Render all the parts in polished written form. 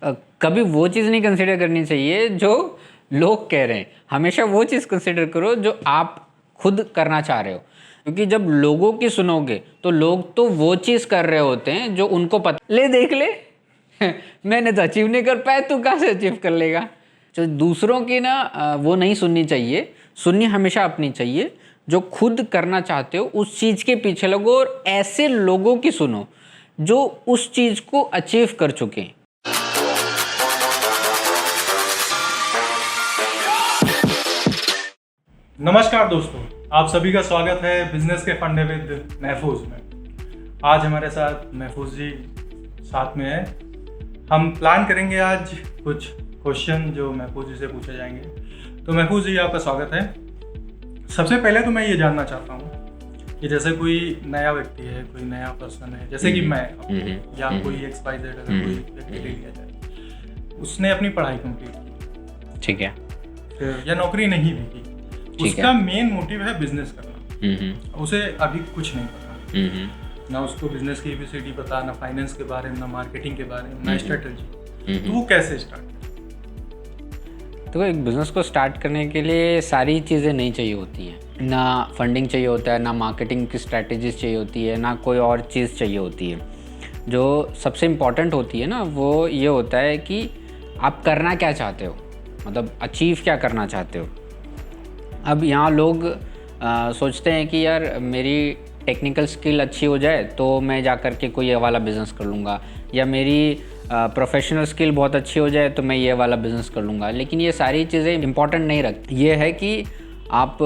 कभी वो चीज़ नहीं कंसिडर करनी चाहिए जो लोग कह रहे हैं, हमेशा वो चीज़ कंसिडर करो जो आप खुद करना चाह रहे हो। क्योंकि जब लोगों की सुनोगे तो लोग तो वो चीज़ कर रहे होते हैं जो उनको पता, ले देख ले मैंने तो अचीव नहीं कर पाया, तू कहाँ से अचीव कर लेगा। तो दूसरों की ना वो नहीं सुननी चाहिए, सुननी हमेशा अपनी चाहिए। जो खुद करना चाहते हो उस चीज़ के पीछे लगो और ऐसे लोगों की सुनो जो उस चीज़ को अचीव कर चुके हैं। नमस्कार दोस्तों, आप सभी का स्वागत है बिजनेस के फंडे विद महफूज में। आज हमारे साथ महफूज जी साथ में है। हम प्लान करेंगे आज कुछ क्वेश्चन जो महफूज जी से पूछे जाएंगे। तो महफूज जी, आपका स्वागत है। सबसे पहले तो मैं ये जानना चाहता हूँ कि जैसे कोई नया व्यक्ति है, कोई नया पर्सन है, जैसे कि मैं या कोई XYZ अगर कोई व्यक्ति ले लिया जाए, उसने अपनी पढ़ाई कंप्लीट की, ठीक है, फिर या नौकरी नहीं भी की, उसका मेन मोटिव है बिजनेस करना, उसे अभी कुछ नहीं पता, ना उसको बिजनेस की एबीसीडी पता, ना फाइनेंस के बारे में, ना मार्केटिंग के बारे में, ना स्ट्रेटजी, तो वो कैसे स्टार्ट करे? तो एक बिज़नेस को स्टार्ट करने के लिए सारी चीज़ें नहीं चाहिए होती हैं, ना फंडिंग चाहिए होता है, ना मार्केटिंग की स्ट्रैटेजीज चाहिए होती है, ना कोई और चीज़ चाहिए होती है। जो सबसे इम्पॉर्टेंट होती है ना, वो ये होता है कि आप करना क्या चाहते हो, मतलब अचीव क्या करना चाहते हो। अब यहाँ लोग सोचते हैं कि यार मेरी टेक्निकल स्किल अच्छी हो जाए तो मैं जा कर के कोई ये वाला बिज़नेस कर लूँगा, या मेरी प्रोफेशनल स्किल बहुत अच्छी हो जाए तो मैं ये वाला बिज़नेस कर लूँगा। लेकिन ये सारी चीज़ें इंपॉर्टेंट नहीं रखती। ये है कि आप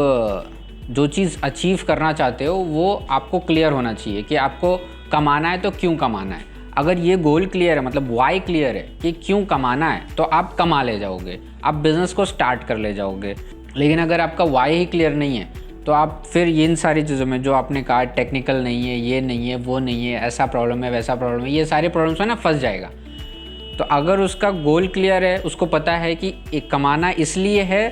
जो चीज़ अचीव करना चाहते हो वो आपको क्लियर होना चाहिए कि आपको कमाना है तो क्यों कमाना है। अगर ये गोल क्लियर है, मतलब वाई क्लियर है कि क्यों कमाना है, तो आप कमा ले जाओगे, आप बिज़नेस को स्टार्ट कर ले जाओगे। लेकिन अगर आपका वाई ही क्लियर नहीं है तो आप फिर इन सारी चीज़ों में जो आपने कहा, टेक्निकल नहीं है, ये नहीं है, वो नहीं है, ऐसा प्रॉब्लम है, वैसा प्रॉब्लम है, ये सारे प्रॉब्लम्स में ना फंस जाएगा। तो अगर उसका गोल क्लियर है, उसको पता है कि एक कमाना इसलिए है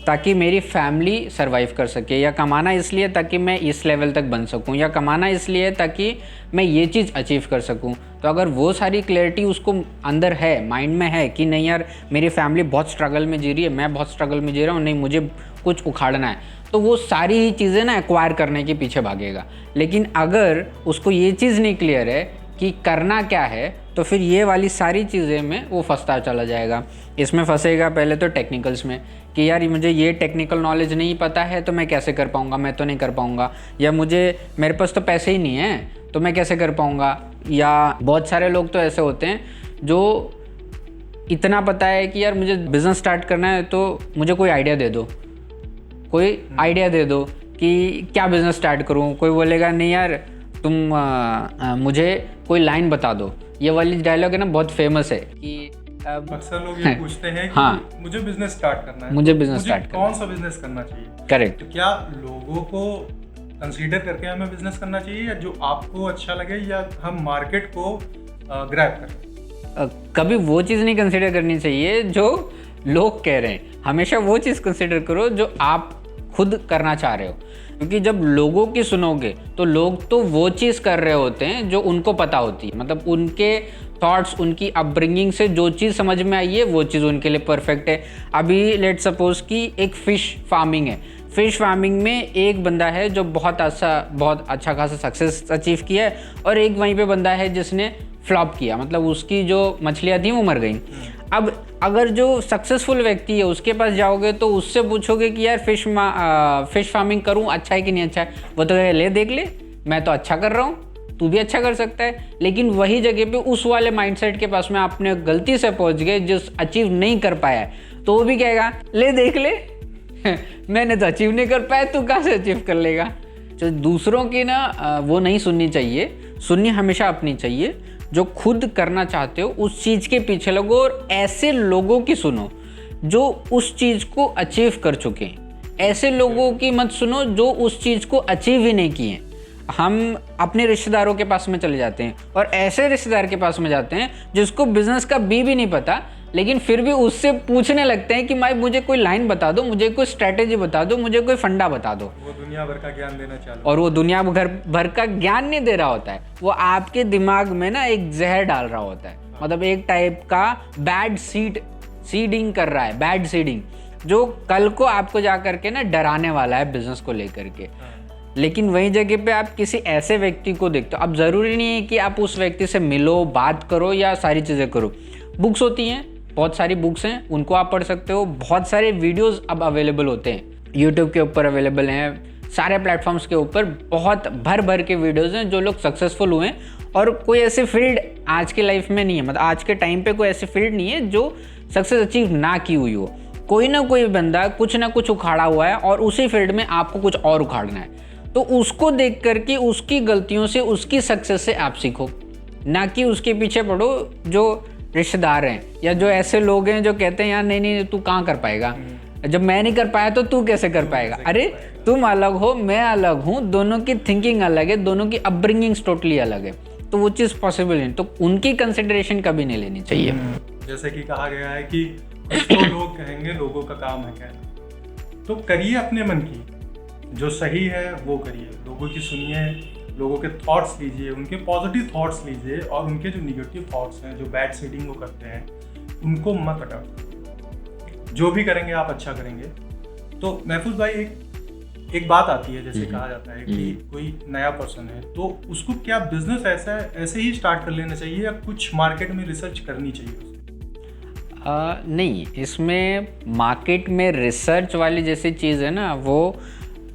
ताकि मेरी फैमिली सरवाइव कर सके, या कमाना इसलिए ताकि मैं इस लेवल तक बन सकूं, या कमाना इसलिए ताकि मैं ये चीज़ अचीव कर सकूं, तो अगर वो सारी क्लैरिटी उसको अंदर है, माइंड में है कि नहीं यार मेरी फैमिली बहुत स्ट्रगल में जी रही है, मैं बहुत स्ट्रगल में जी रहा हूँ, नहीं मुझे कुछ उखाड़ना है, तो वो सारी ही चीज़ें ना एक्वायर करने के पीछे भागेगा। लेकिन अगर उसको ये चीज़ नहीं क्लियर है कि करना क्या है, तो फिर ये वाली सारी चीज़ें में वो फंसता चला जाएगा। इसमें फंसेगा पहले तो टेक्निकल्स में कि यार मुझे ये टेक्निकल नॉलेज नहीं पता है तो मैं कैसे कर पाऊँगा, मैं तो नहीं कर पाऊँगा, या मेरे पास तो पैसे ही नहीं है तो मैं कैसे कर पाऊँगा। या बहुत सारे लोग तो ऐसे होते हैं जो इतना पता है कि यार मुझे बिज़नेस स्टार्ट करना है तो मुझे कोई आइडिया दे दो, कोई आइडिया दे दो कि क्या बिज़नेस स्टार्ट करूँ। कोई बोलेगा नहीं यार तुम मुझे कोई लाइन बता दो। ये वाली डायलॉग है ना, बहुत फेमस है कि अक्सर लोग ये पूछते हैं कि मुझे बिजनेस स्टार्ट करना है, मुझे बिजनेस स्टार्ट करना है, कौन सा बिजनेस करना चाहिए। करेक्ट। तो क्या लोगों को कंसीडर करके हमें बिजनेस करना चाहिए, या जो आपको अच्छा लगे, या हम मार्केट को ग्रैब करें? कभी वो चीज़ नहीं कंसिडर करनी चाहिए जो लोग कह रहे हैं, हमेशा वो चीज़ कंसिडर करो जो आप खुद करना चाह रहे हो। क्योंकि जब लोगों की सुनोगे तो लोग तो वो चीज़ कर रहे होते हैं जो उनको पता होती है, मतलब उनके थॉट्स, उनकी अपब्रिंगिंग से जो चीज़ समझ में आई है वो चीज़ उनके लिए परफेक्ट है। अभी लेट सपोज कि एक फ़िश फार्मिंग है, फ़िश फार्मिंग में एक बंदा है जो बहुत अच्छा खासा सक्सेस अचीव किया है, और एक वहीं पे बंदा है जिसने फ्लॉप किया, मतलब उसकी जो मछलियाँ थी वो मर गई। अब अगर जो सक्सेसफुल व्यक्ति है उसके पास जाओगे तो उससे पूछोगे कि यार फिश फार्मिंग करूं, अच्छा है कि नहीं अच्छा है, वो तो ले देख ले, मैं तो अच्छा कर रहा हूं, तू भी अच्छा कर सकता है। लेकिन वही जगह पे उस वाले माइंडसेट के पास में आपने गलती से पहुंच गए जो अचीव नहीं कर पाया है, तो वो भी कहेगा ले देख ले मैंने तो अचीव नहीं कर पाया, तू कहाँ से अचीव कर लेगा। तो दूसरों की ना वो नहीं सुननी चाहिए, सुननी हमेशा अपनी चाहिए। जो खुद करना चाहते हो उस चीज़ के पीछे लगो और ऐसे लोगों की सुनो जो उस चीज़ को अचीव कर चुके हैं। ऐसे लोगों की मत सुनो जो उस चीज़ को अचीव ही नहीं किए। हम अपने रिश्तेदारों के पास में चले जाते हैं और ऐसे रिश्तेदार के पास में जाते हैं जिसको बिजनेस का बी भी नहीं पता, लेकिन फिर भी उससे पूछने लगते हैं कि भाई मुझे कोई लाइन बता दो, मुझे कोई स्ट्रैटेजी बता दो, मुझे कोई फंडा बता दो। वो दुनिया भर का ज्ञान देना चालू, और वो दुनिया भर का ज्ञान नहीं दे रहा होता है, वो आपके दिमाग में ना एक जहर डाल रहा होता है। मतलब एक टाइप का बैड सीडिंग कर रहा है, बैड सीडिंग, जो कल को आपको जा करके ना डराने वाला है बिजनेस को लेकर के। लेकिन वही जगह पे आप किसी ऐसे व्यक्ति को देखते हो, अब ज़रूरी नहीं है कि आप उस व्यक्ति से मिलो, बात करो या सारी चीज़ें करो। बुक्स होती हैं, बहुत सारी बुक्स हैं, उनको आप पढ़ सकते हो। बहुत सारे वीडियोस अब अवेलेबल होते हैं, यूट्यूब के ऊपर अवेलेबल हैं, सारे प्लेटफॉर्म्स के ऊपर बहुत भर के वीडियोस हैं जो लोग सक्सेसफुल हुए हैं। और कोई ऐसे फील्ड आज के लाइफ में नहीं है, मतलब आज के टाइम पे कोई ऐसी फील्ड नहीं है जो सक्सेस अचीव ना की हुई हो। कोई ना कोई बंदा कुछ ना कुछ उखाड़ा हुआ है और उसी फील्ड में आपको कुछ और उखाड़ना है, तो उसको देख करके उसकी गलतियों से, उसकी सक्सेस से आप सीखो, ना कि उसके पीछे पड़ो जो रिश्तेदार हैं या जो ऐसे लोग हैं जो कहते हैं यार नहीं तू कहाँ कर पाएगा, जब मैं नहीं कर पाया तो तू कैसे कर पाएगा। अरे तुम अलग हो, मैं अलग हूँ, दोनों की थिंकिंग अलग है, दोनों की अपब्रिंगिंग्स टोटली अलग है, तो वो चीज़ पॉसिबल नहीं, तो उनकी कंसिडरेशन कभी नहीं लेनी चाहिए। जैसे कि कहा गया है कि तो लोग कहेंगे, लोगों का काम है कहना, तो करिए अपने मन की, जो सही है वो करिए, लोगों की सुनिए, लोगों के थॉट्स लीजिए, उनके पॉजिटिव थॉट्स लीजिए और उनके जो निगेटिव थॉट्स हैं, जो बैड सीडिंग वो करते हैं, उनको मत हटाओ। जो भी करेंगे आप अच्छा करेंगे। तो महफूज भाई, एक बात आती है, जैसे कहा जाता है कि कोई नया पर्सन है तो उसको क्या बिजनेस ऐसे ही स्टार्ट कर लेना चाहिए या कुछ मार्केट में रिसर्च करनी चाहिए उसे? नहीं, इसमें मार्केट में रिसर्च वाली जैसी चीज़ है ना, वो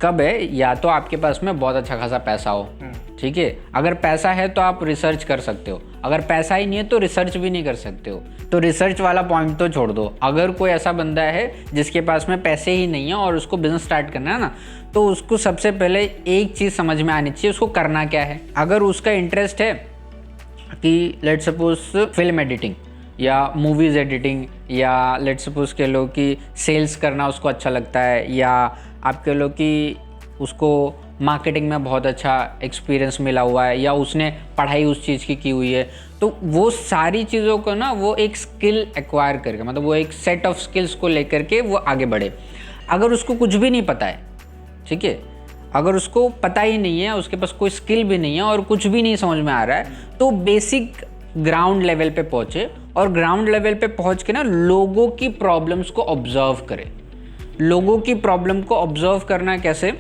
कब है, या तो आपके पास में बहुत अच्छा खासा पैसा हो, ठीक है, अगर पैसा है तो आप रिसर्च कर सकते हो, अगर पैसा ही नहीं है तो रिसर्च भी नहीं कर सकते हो। तो रिसर्च वाला पॉइंट तो छोड़ दो। अगर कोई ऐसा बंदा है जिसके पास में पैसे ही नहीं है और उसको बिजनेस स्टार्ट करना है ना, तो उसको सबसे पहले एक चीज़ समझ में आनी चाहिए, उसको करना क्या है। अगर उसका इंटरेस्ट है कि लेट्स सपोज फिल्म एडिटिंग या मूवीज़ एडिटिंग, या लेट्स सपोज कह लो कि सेल्स करना उसको अच्छा लगता है, या आप कह लो कि उसको मार्केटिंग में बहुत अच्छा एक्सपीरियंस मिला हुआ है, या उसने पढ़ाई उस चीज़ की हुई है, तो वो सारी चीज़ों को ना वो एक स्किल एक्वायर करके, मतलब वो एक सेट ऑफ स्किल्स को लेकर के वो आगे बढ़े। अगर उसको कुछ भी नहीं पता है, ठीक है, अगर उसको पता ही नहीं है, उसके पास कोई स्किल भी नहीं है और कुछ भी नहीं समझ में आ रहा है, तो बेसिक ग्राउंड लेवल पे पहुँचे और ग्राउंड लेवल पे पहुँच के ना लोगों की प्रॉब्लम्स को ऑब्जर्व करे। लोगों की प्रॉब्लम को ऑब्जर्व करना कैसे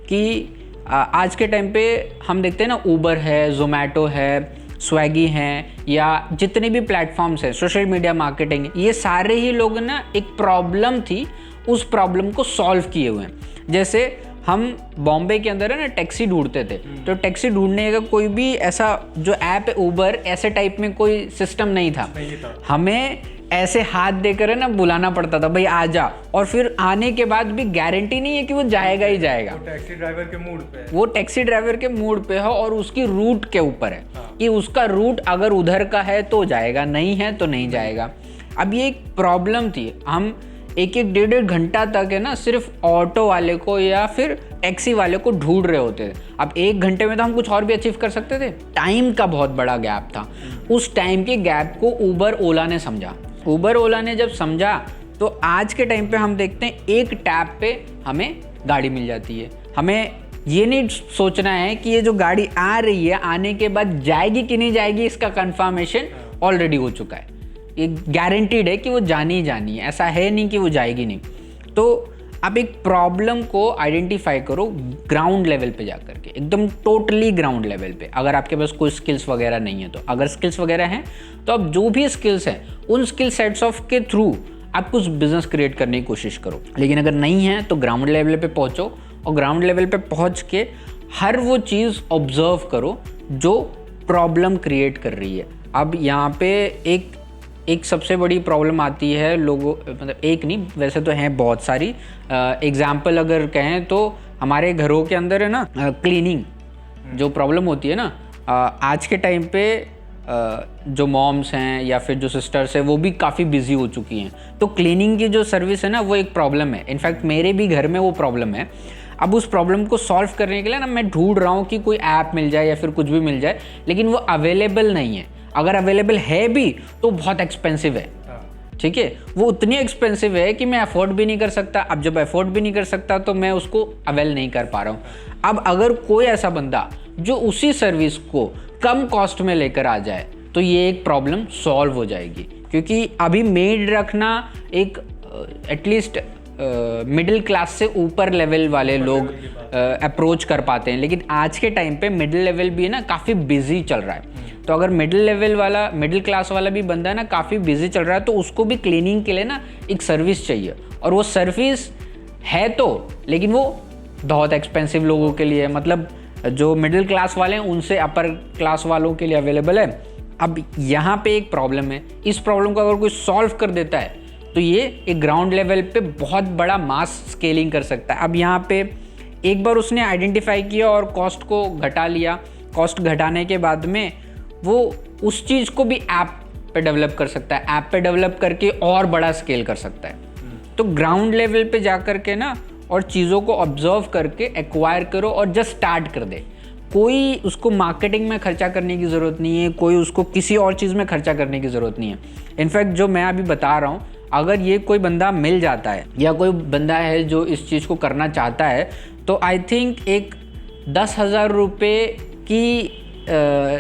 कि आज के टाइम पे हम देखते हैं ना, ऊबर है, जोमेटो है, स्विगी हैं, या जितने भी प्लेटफॉर्म्स हैं, सोशल मीडिया मार्केटिंग, ये सारे ही लोग ना एक प्रॉब्लम थी, उस प्रॉब्लम को सॉल्व किए हुए हैं। जैसे हम बॉम्बे के अंदर है ना टैक्सी ढूंढते थे, तो टैक्सी ढूंढने का कोई भी ऐसा जो ऐप है ऊबर, ऐसे टाइप में कोई सिस्टम नहीं था। हमें ऐसे हाथ देकर है ना बुलाना पड़ता था, भाई आ जा, और फिर आने के बाद भी गारंटी नहीं है कि वो जाएगा ही जाएगा। वो टैक्सी ड्राइवर के मूड पे है, वो टैक्सी ड्राइवर के मूड पे है और उसकी रूट के ऊपर है कि उसका रूट अगर उधर का है तो जाएगा, नहीं है तो नहीं जाएगा। अब ये एक प्रॉब्लम थी, हम एक डेढ़ घंटा तक है ना सिर्फ ऑटो वाले को या फिर टैक्सी वाले को ढूंढ रहे होते थे। अब 1 घंटे में तो हम कुछ और भी अचीव कर सकते थे। टाइम का बहुत बड़ा गैप था, उस टाइम के गैप को ऊबर ओला ने समझा। ऊबर ओला ने जब समझा तो आज के टाइम पे हम देखते हैं एक टैप पे हमें गाड़ी मिल जाती है। हमें ये नहीं सोचना है कि ये जो गाड़ी आ रही है आने के बाद जाएगी कि नहीं जाएगी, इसका कंफर्मेशन ऑलरेडी हो चुका है, ये गारंटीड है कि वो जानी ही जानी है, ऐसा है नहीं कि वो जाएगी नहीं। तो आप एक प्रॉब्लम को आइडेंटिफाई करो ग्राउंड लेवल पे जा करके, एकदम टोटली ग्राउंड लेवल पे। अगर आपके पास कोई स्किल्स वगैरह नहीं है तो, अगर स्किल्स वगैरह हैं तो आप जो भी स्किल्स हैं उन स्किल सेट्स ऑफ के थ्रू आप कुछ बिजनेस क्रिएट करने की कोशिश करो। लेकिन अगर नहीं है तो ग्राउंड लेवल पे पहुँचो और ग्राउंड लेवल पे पहुँच के हर वो चीज़ ऑब्जर्व करो जो प्रॉब्लम क्रिएट कर रही है। अब यहाँ पे एक सबसे बड़ी प्रॉब्लम आती है लोगों, मतलब एक नहीं वैसे तो हैं बहुत सारी। एग्जाम्पल अगर कहें तो हमारे घरों के अंदर है ना क्लीनिंग जो प्रॉब्लम होती है ना, आज के टाइम पे जो मॉम्स हैं या फिर जो सिस्टर्स हैं वो भी काफ़ी बिजी हो चुकी हैं, तो क्लीनिंग की जो सर्विस है ना वो एक प्रॉब्लम है। इनफैक्ट मेरे भी घर में वो प्रॉब्लम है। अब उस प्रॉब्लम को सॉल्व करने के लिए ना मैं ढूंढ रहा हूँ कि कोई ऐप मिल जाए या फिर कुछ भी मिल जाए, लेकिन वो अवेलेबल नहीं है। अगर अवेलेबल है भी तो बहुत एक्सपेंसिव है, ठीक है, वो उतनी एक्सपेंसिव है कि मैं अफोर्ड भी नहीं कर सकता। अब जब अफोर्ड भी नहीं कर सकता तो मैं उसको अवेल नहीं कर पा रहा हूँ। अब अगर कोई ऐसा बंदा जो उसी सर्विस को कम कॉस्ट में लेकर आ जाए, तो ये एक प्रॉब्लम सॉल्व हो जाएगी। क्योंकि अभी मेड रखना एक एटलीस्ट मिडिल क्लास से ऊपर लेवल वाले लोग अप्रोच कर पाते हैं, लेकिन आज के टाइम पे मिडिल लेवल भी है ना काफ़ी बिजी चल रहा है। तो अगर मिडिल क्लास वाला भी बंदा है ना काफ़ी बिजी चल रहा है, तो उसको भी क्लीनिंग के लिए ना एक सर्विस चाहिए, और वो सर्विस है तो, लेकिन वो बहुत एक्सपेंसिव लोगों के लिए, मतलब जो मिडिल क्लास वाले हैं उनसे अपर क्लास वालों के लिए अवेलेबल है। अब यहाँ पे एक प्रॉब्लम है, इस प्रॉब्लम को अगर कोई सॉल्व कर देता है तो ये एक ग्राउंड लेवल पे बहुत बड़ा मास स्केलिंग कर सकता है। अब यहाँ पे एक बार उसने आइडेंटिफाई किया और कॉस्ट को घटा लिया, कॉस्ट घटाने के बाद में वो उस चीज़ को भी ऐप पे डेवलप कर सकता है, ऐप पे डेवलप करके और बड़ा स्केल कर सकता है। तो ग्राउंड लेवल पे जा कर के ना और चीज़ों को ऑब्जर्व करके एक्वायर करो और जस्ट स्टार्ट कर दे। कोई उसको मार्केटिंग में खर्चा करने की ज़रूरत नहीं है, कोई उसको किसी और चीज़ में खर्चा करने की ज़रूरत नहीं है। इनफैक्ट जो मैं अभी बता रहा हूँ, अगर ये कोई बंदा मिल जाता है या कोई बंदा है जो इस चीज़ को करना चाहता है, तो आई थिंक एक 10,000 रुपये की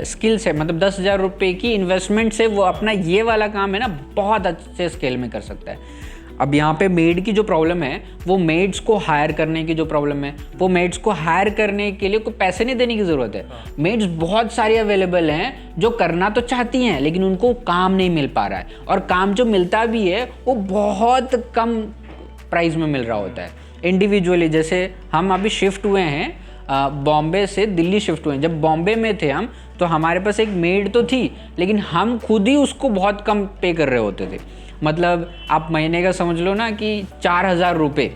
स्किल से, मतलब 10,000 रुपये की इन्वेस्टमेंट से वो अपना ये वाला काम है ना बहुत अच्छे स्केल में कर सकता है। अब यहाँ पे मेड की जो प्रॉब्लम है, वो मेड्स को हायर करने की जो प्रॉब्लम है, वो मेड्स को हायर करने के लिए कोई पैसे नहीं देने की ज़रूरत है। मेड्स बहुत सारी अवेलेबल हैं जो करना तो चाहती हैं, लेकिन उनको काम नहीं मिल पा रहा है, और काम जो मिलता भी है वो बहुत कम प्राइस में मिल रहा होता है इंडिविजुअली। जैसे हम अभी शिफ्ट हुए हैं बॉम्बे से दिल्ली शिफ्ट हुए हैं। जब बॉम्बे में थे हम, तो हमारे पास एक मेड तो थी, लेकिन हम खुद ही उसको बहुत कम पे कर रहे होते थे। मतलब आप महीने का समझ लो ना कि 4,000 रुपये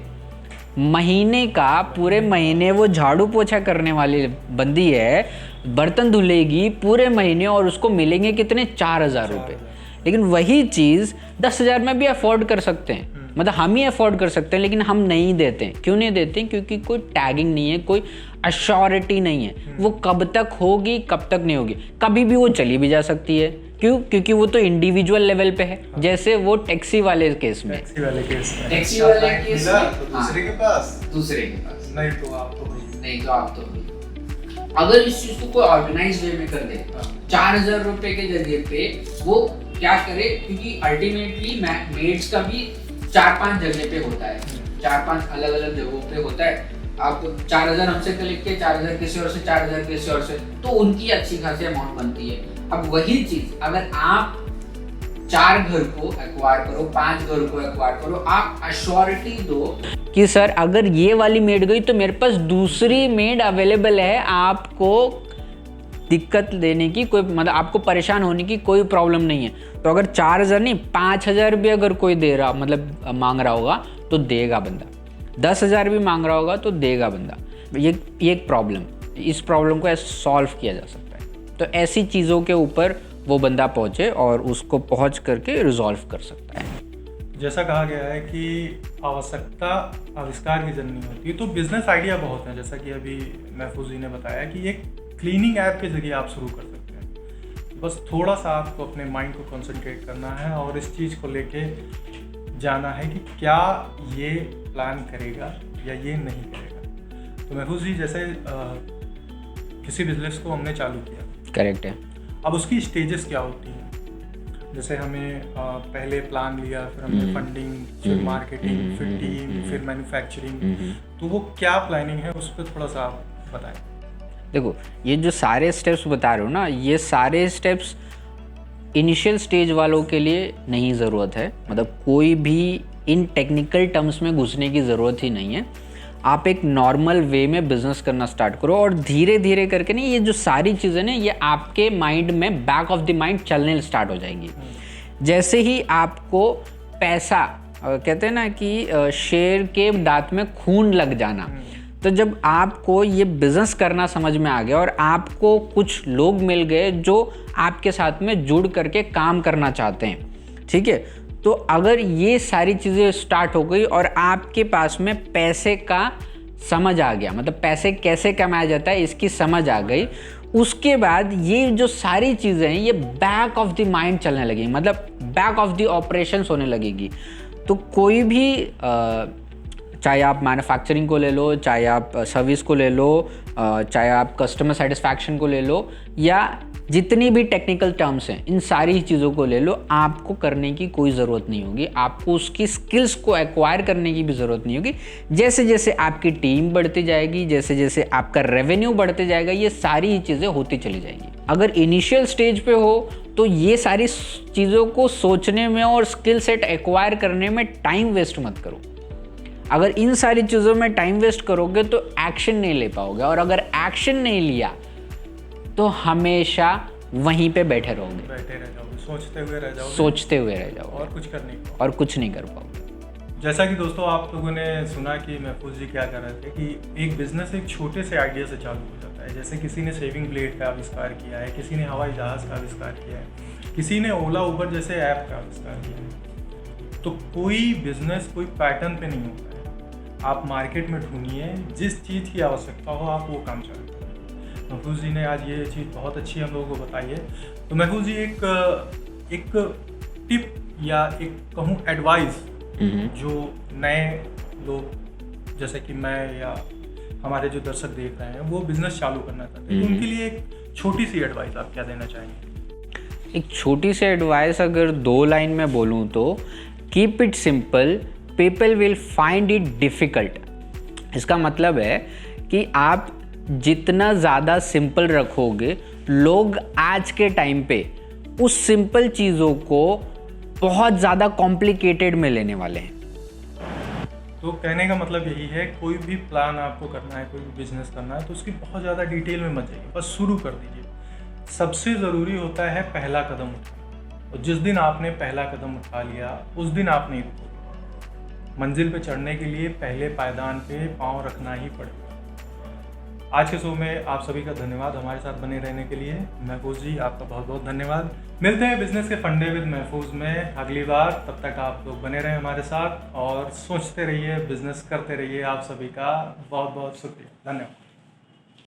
महीने का, पूरे महीने वो झाड़ू पोछा करने वाली बंदी है, बर्तन धुलेगी पूरे महीने और उसको मिलेंगे कितने, 4,000 रुपये। लेकिन वही चीज़ 10,000 में भी अफोर्ड कर सकते हैं, मतलब हम ही अफोर्ड कर सकते हैं, लेकिन हम नहीं देते हैं। क्यों नहीं देते? क्योंकि कोई टैगिंग नहीं है, कोई अश्योरिटी नहीं है, वो कब तक होगी कब तक नहीं होगी, कभी भी वो चली भी जा सकती है। क्यों? क्योंकि वो तो इंडिविजुअल लेवल पे है। जैसे वो टैक्सी वाले केस में, टैक्सी वाले केस में दूसरे के पास नहीं तो आप तो अगर इस चीज को कोई ऑर्गेनाइज वे में कर दे, 4,000 रुपए के जरिए पे वो क्या करे, क्योंकि अल्टीमेटली मेड्स का भी 4-5 जगह पे होता है, 4-5 अलग अलग जगहों पे होता है। आप 4,000 हमसे कलेक्ट किए, 4,000 किसी और से, 4,000 किसी और से, तो उनकी अच्छी खासी अमाउंट बनती है। अब वही चीज अगर आप 4 घर को एक्वायर करो, 5 घर को एक्वायर करो, आप अश्योरिटी दो कि सर अगर ये वाली मेड गई तो मेरे पास दूसरी मेड अवेलेबल है, आपको दिक्कत देने की कोई, मतलब आपको परेशान होने की कोई प्रॉब्लम नहीं है। तो अगर 4,000 नहीं 5,000 भी अगर कोई दे रहा, मतलब मांग रहा होगा तो देगा बंदा, 10,000 भी मांग रहा होगा तो देगा बंदा। ये एक प्रॉब्लम, इस प्रॉब्लम को सॉल्व किया जा सकता है। तो ऐसी चीज़ों के ऊपर वो बंदा पहुँचे और उसको पहुँच करके रिजॉल्व कर सकता है। जैसा कहा गया है कि आवश्यकता आविष्कार की जननी होती है, तो बिजनेस आइडिया बहुत है। जैसा कि अभी महफूज जी ने बताया कि एक क्लीनिंग ऐप के जरिए आप शुरू कर सकते हैं। बस थोड़ा सा आपको अपने माइंड को कंसंट्रेट करना है और इस चीज़ को लेके जाना है कि क्या ये प्लान करेगा या ये नहीं करेगा। तो महफूज जी, जैसे किसी बिजनेस को हमने चालू किया, करेक्ट है, अब उसकी स्टेजेस क्या होती हैं? जैसे हमें पहले प्लान लिया, फिर हमने फंडिंग, फिर मार्केटिंग, फिर टीम, फिर मैन्युफैक्चरिंग, तो वो क्या प्लानिंग है उस पर थोड़ा सा आप बताएं। देखो, ये जो सारे स्टेप्स बता रहे हो ना, ये सारे स्टेप्स इनिशियल स्टेज वालों के लिए नहीं ज़रूरत है, मतलब कोई भी इन टेक्निकल टर्म्स में घुसने की ज़रूरत ही नहीं है। आप एक नॉर्मल वे में बिजनेस करना स्टार्ट करो और धीरे धीरे करके ना ये जो सारी चीज़ें ना ये आपके माइंड में बैक ऑफ द माइंड चलने स्टार्ट हो जाएंगी। जैसे ही आपको पैसा, कहते हैं ना कि शेर के दांत में खून लग जाना, तो जब आपको ये बिज़नेस करना समझ में आ गया और आपको कुछ लोग मिल गए जो आपके साथ में जुड़ करके काम करना चाहते हैं, ठीक है, तो अगर ये सारी चीज़ें स्टार्ट हो गई और आपके पास में पैसे का समझ आ गया, मतलब पैसे कैसे कमाया जाता है इसकी समझ आ गई, उसके बाद ये जो सारी चीज़ें हैं ये बैक ऑफ द माइंड चलने लगेगी, मतलब बैक ऑफ द ऑपरेशंस होने लगेगी। तो कोई भी चाहे आप मैन्युफैक्चरिंग को ले लो, चाहे आप सर्विस को ले लो, चाहे आप कस्टमर सेटिस्फैक्शन को ले लो, या जितनी भी टेक्निकल टर्म्स हैं इन सारी चीज़ों को ले लो, आपको करने की कोई ज़रूरत नहीं होगी, आपको उसकी स्किल्स को एक्वायर करने की भी ज़रूरत नहीं होगी। जैसे जैसे आपकी टीम बढ़ती जाएगी, जैसे जैसे आपका रेवेन्यू बढ़ते जाएगा, ये सारी चीज़ें होती चली जाएंगी। अगर इनिशियल स्टेज पे हो तो ये सारी चीज़ों को सोचने में और स्किल सेट एक्वायर करने में टाइम वेस्ट मत करो। अगर इन सारी चीज़ों में टाइम वेस्ट करोगे तो एक्शन नहीं ले पाओगे, और अगर एक्शन नहीं लिया तो हमेशा वहीं पे बैठे रह जाओगे, सोचते हुए रह जाओगे और कुछ नहीं कर पाओगे। जैसा कि दोस्तों आप लोगों ने सुना कि महफूज जी क्या कर रहे थे कि एक बिजनेस एक छोटे से आइडिया से चालू हो जाता है। जैसे किसी ने सेविंग ब्लेड का आविष्कार किया है, किसी ने हवाई जहाज़ का आविष्कार किया है, किसी ने ओला उबर जैसे ऐप का आविष्कार किया है। तो कोई बिजनेस कोई पैटर्न पे नहीं होता है। आप मार्केट में ढूंढिए, जिस चीज़ की आवश्यकता हो आप वो काम चालू करें। महफूज जी ने आज ये चीज़ बहुत अच्छी हम लोगों को बताई है। तो महफूज जी एक टिप या एक कहूँ एडवाइस जो नए लोग जैसे कि मैं या हमारे जो दर्शक देख रहे हैं वो बिजनेस चालू करना चाहते हैं, तो उनके लिए एक छोटी सी एडवाइस आप क्या देना चाहेंगे? एक छोटी सी एडवाइस अगर 2 लाइन में बोलूँ तो keep it simple, people will find it difficult. इसका मतलब है कि आप जितना ज़्यादा सिंपल रखोगे, लोग आज के टाइम पे उस सिंपल चीज़ों को बहुत ज़्यादा कॉम्प्लिकेटेड में लेने वाले हैं। तो कहने का मतलब यही है, कोई भी प्लान आपको करना है, कोई भी बिजनेस करना है तो उसकी बहुत ज़्यादा डिटेल में मत जाइए, बस शुरू कर दीजिए। सबसे ज़रूरी होता है पहला कदम उठाना, और जिस दिन आपने पहला कदम उठा लिया उस दिन आप नहीं रुकोगे। मंजिल पे चढ़ने के लिए पहले पायदान पे पाँव रखना ही पड़ेगा। आज के शो में आप सभी का धन्यवाद हमारे साथ बने रहने के लिए। महफूज जी आपका बहुत बहुत धन्यवाद। मिलते हैं बिजनेस के फंडे विद महफूज में अगली बार। तब तक आप लोग बने रहें हमारे साथ और सोचते रहिए, बिजनेस करते रहिए। आप सभी का बहुत बहुत शुक्रिया, धन्यवाद।